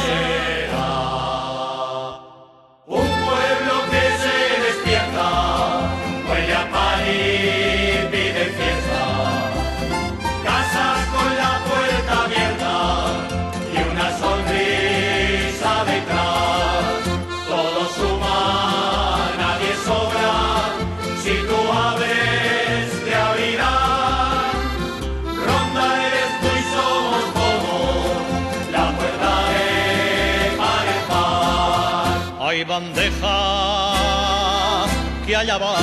será? Un pueblo que se despierta, huele a pan y pide fiesta. Casas con la puerta abierta y una sonrisa detrás. Todo suma, nadie sobra. Si tú abres, te abrirán. Ronda eres tú y somos todos la puerta de par en par. Hay bandeja que allá va.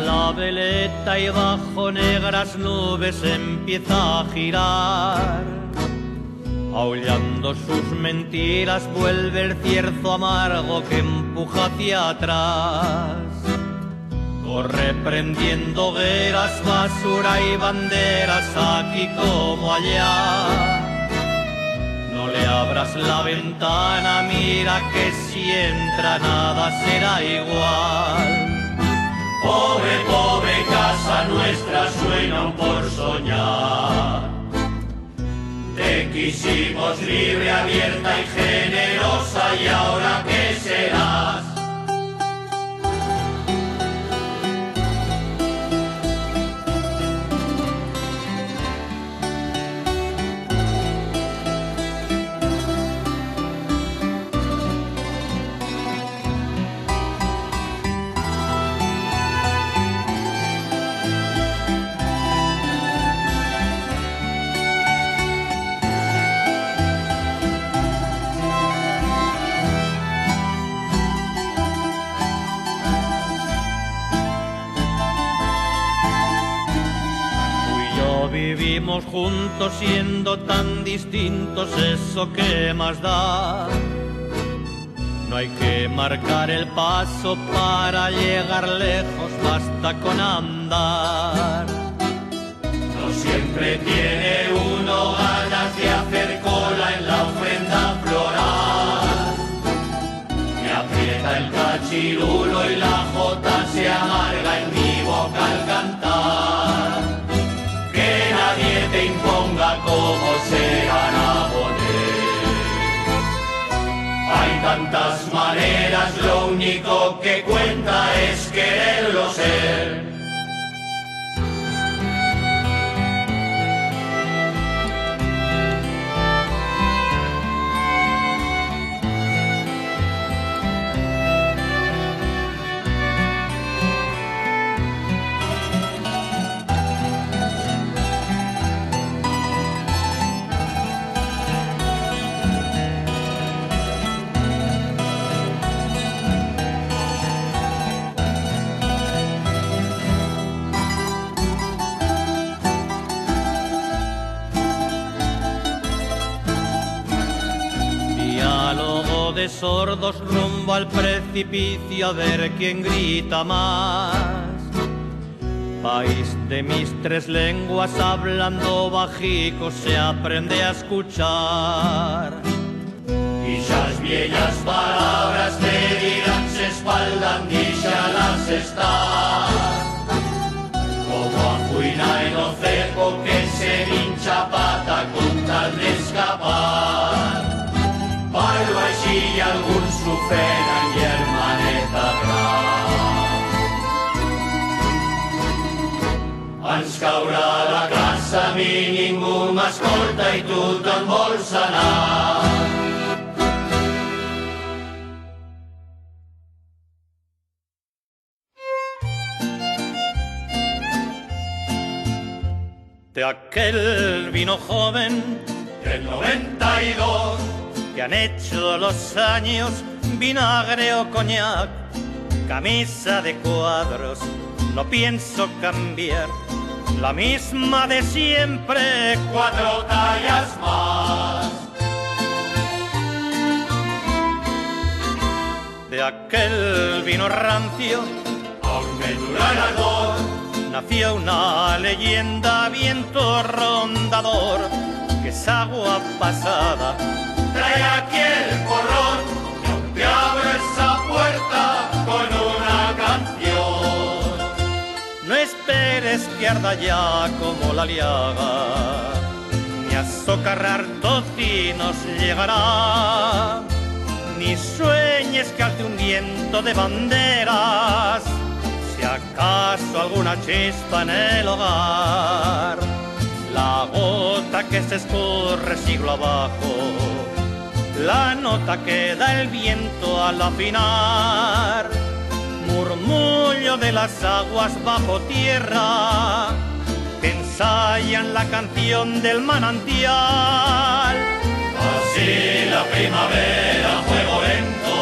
La veleta y bajo negras nubes empieza a girar. Aullando sus mentiras vuelve el cierzo amargo que empuja hacia atrás. Corre prendiendo hogueras, basura y banderas aquí como allá. No le abras la ventana, mira que si entra nada será igual. Pobre, pobre casa nuestra, suenan por soñar. Te quisimos libre, abierta y generosa, y ahora ¿qué serás? Vivimos juntos siendo tan distintos, eso qué más da. No hay que marcar el paso para llegar lejos, basta con andar. No siempre tiene uno ganas de hacer cola en la ofrenda floral. Me aprieta el cachirulo y la jota se amarga en mi boca al cantar. Que nadie te imponga cómo se van a poner. Hay tantas maneras, lo único que cuenta es quererlo ser. De sordos rumbo al precipicio a ver quién grita más. país de mis tres lenguas, hablando bajico se aprende a escuchar. Y las viejas palabras te dirán, se espaldan y ya las están. Como afuina en o cepo que se hincha pata con tal de escapar. Parlo així algún s'ofenen i hermaneta gran. Ens caurà la classe, a mi ningú m'escolta i tu te'n vols anar. De aquel vino joven Del 92 que han hecho los años, vinagre o coñac, camisa de cuadros, no pienso cambiar, la misma de siempre, 4 tallas más. de aquel vino rancio Aún me dura el ardor, nació una leyenda, viento rondador, que es agua pasada. trae aquí el porrón y aún te abro esa puerta con una canción. No esperes que arda ya como la liaga, ni a socarrar tocinos llegará, ni sueñes que alce un viento de banderas, si acaso alguna chispa en el hogar. La gota que se escurre siglo abajo, la nota que da el viento al afinar, murmullo de las aguas bajo tierra que ensayan la canción del manantial. Así la primavera, fuego lento,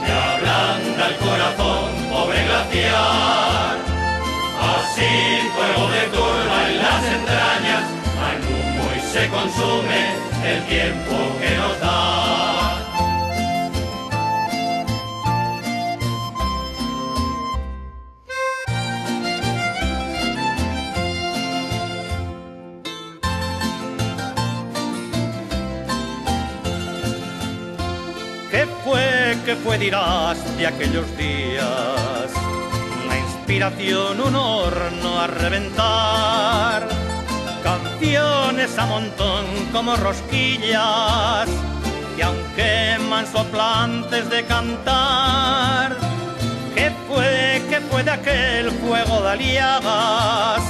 que ablanda el corazón, pobre glaciar. Así fuego de turba en las entrañas, al humo y se consume el tiempo que nos da. ¿Qué fue, dirás, de aquellos días? Una inspiración, un horno a reventar, canciones a montón como rosquillas, que aún queman soplantes de cantar. ¿Qué fue de aquel fuego de aliagas?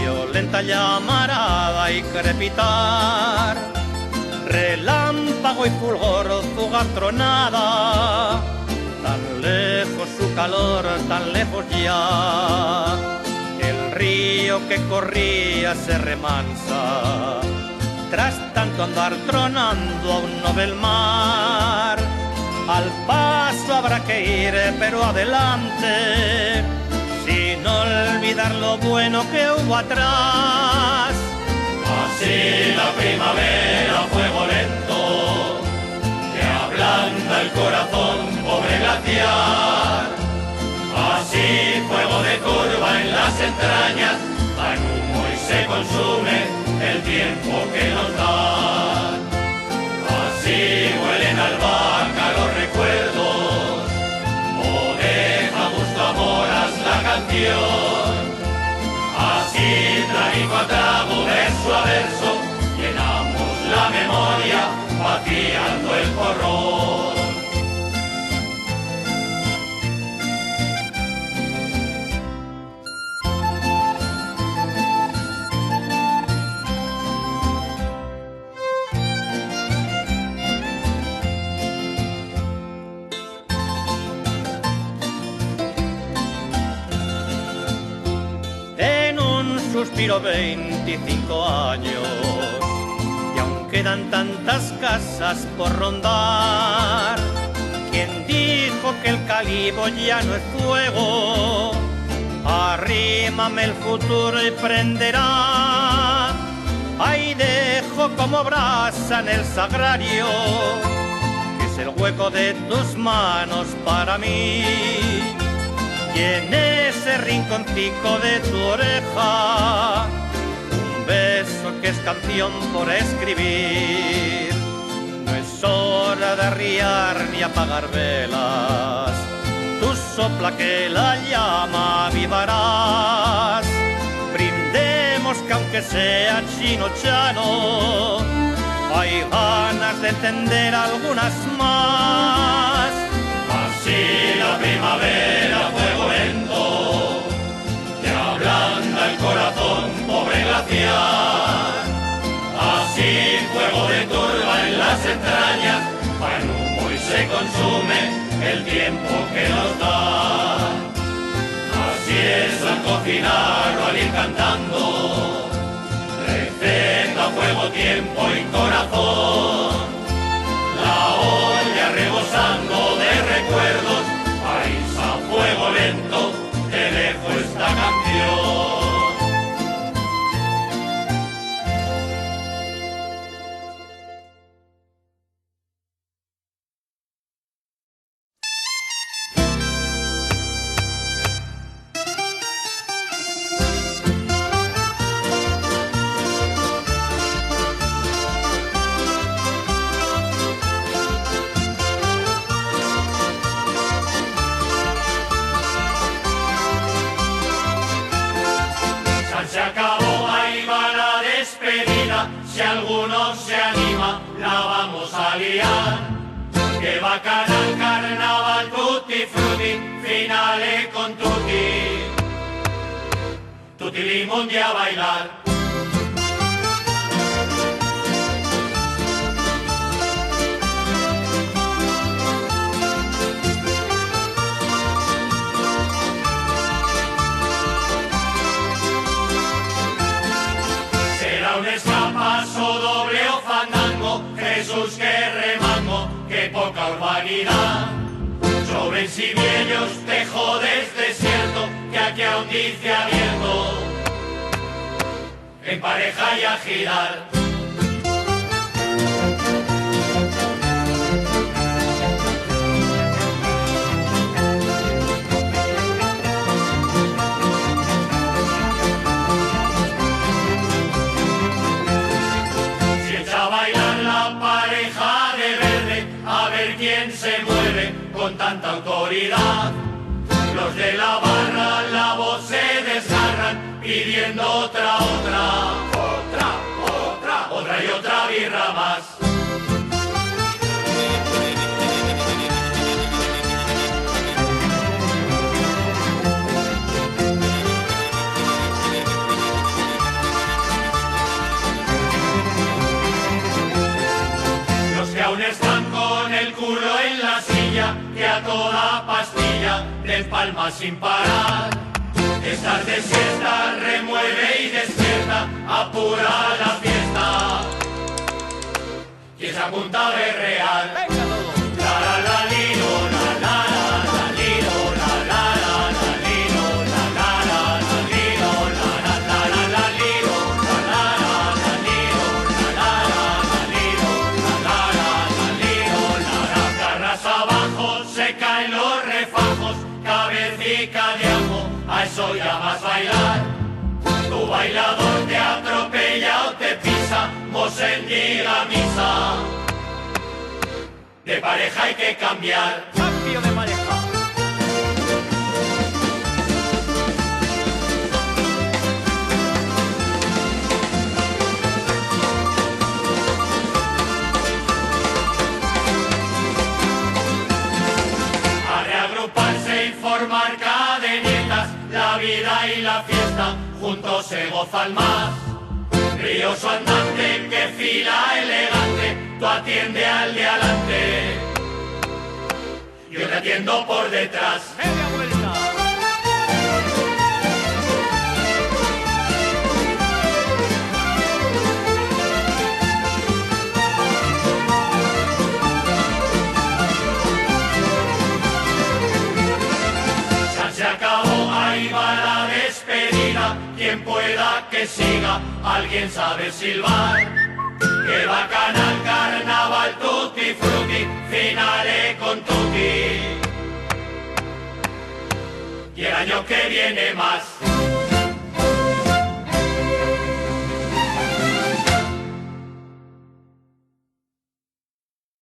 Violenta llamarada y crepitar, relámpago y fulgor, fugaz tronada, tan lejos su calor, tan lejos ya. El río que corría se remansa, tras tanto andar tronando aún no ve el mar. Al paso habrá que ir, pero adelante, sin olvidar lo bueno que hubo atrás. Así la primavera, fuego lento, que ablanda el corazón, pobre glaciar. Así fuego de turba en las entrañas, dan humo y se consume el tiempo que nos dan. Así huelen albahaca los recuerdos, o deja gusto a moras la canción. Así trago a trago, verso a verso, llenamos la memoria, vaciando el porrón. Suspiro 25 años y aún quedan tantas casas por rondar. ¿Quién dijo que el calibo ya no es fuego? Arrímame el futuro y prenderá. Ahí dejo como brasa en el sagrario, que es el hueco de tus manos para mí. y en ese rinconcito de tu oreja un beso que es canción por escribir. No es hora de arriar ni apagar velas, tú sopla que la llama avivarás. Brindemos que aunque sea chino chano, hay ganas de encender algunas más. Así la primavera, fuego lento, te ablanda el corazón, pobre glaciar. Así fuego de turba en las entrañas, va en humo y se consume el tiempo que nos da. Así es al cocinar o al ir cantando, receta, fuego, tiempo y corazón. La olla rebosando de recuerdos, país a fuego lento, te dejo esta canción. Se acabó, ahí va la despedida. Si alguno se anima, la vamos a liar. Que bacanal, carnaval, tutti frutti, finale con tutti. Tutti limundi a bailar. Un escapazo, doble o fandango, Jesús que remango, qué poca urbanidad. Sobre Sibiellos, te jodes desierto, que aquí aún dice abierto, en pareja y a girar. ¿Quién se mueve con tanta autoridad? Los de la barra la voz se desgarran pidiendo otra y otra birra más. Los que aún están con el culo en la silla, que a toda pastilla den palmas sin parar. Estás de siesta, remueve y despierta, apura la fiesta. ¿Quién se apunta de real? La la la lilo, la la la la lilo, la la la la lilo, la la la la lilo, la la la la lilo, la la la la lilo, la la la lilo, la la la lilo, las garras abajo se caen los refajos, cabecita de ajo, a eso llamas bailar. Tu bailador te atropella o te pisa, Mosén llega a misa. De pareja hay que cambiar. Cambio de pareja. A reagruparse y formar cadenetas, la vida y la fiesta juntos se gozan más. Brioso andante que fila elegante, tú atiende al de adelante, yo te atiendo por detrás. Media vuelta. Ya se acabó, ahí va la despedida, quien pueda que siga, alguien sabe silbar. Que bacanal, carnaval, tutti frutti, finale con tutti. y el año que viene más.